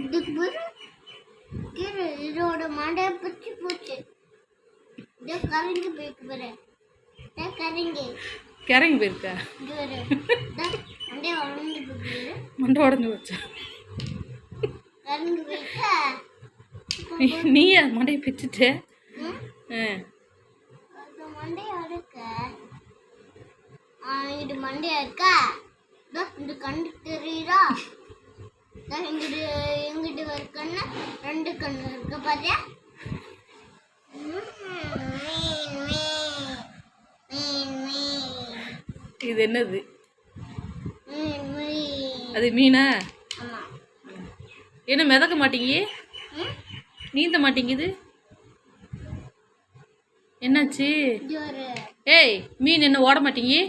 இதுக்கு பாரு கீரை இதோட மண்டையை பிடிச்சி போச்சு. இதோ கரங்கி போயிட்டு பாரு. கிறங்கி போயிருக்கா? மண்டை உடஞ்சி போச்சு. மண்டை உடஞ்சி போச்சா? கரங்கி போயிட்டா நீயா மண்டையை பிச்சுட்டு? மண்டையா இருக்க இது மண்டையா இருக்கா? இந்த கண்ணு தெரியுதா? எங்கிட்ட ஒரு கண்ணு 2 கண்ணு இருக்க பாத்தியா? இது என்னது? அது மீனா? என்ன மிதக்க மாட்டேங்கி? நீந்த மாட்டேங்குது? என்னாச்சு? ஏய் மீன் என்ன ஓட மாட்டேங்கி?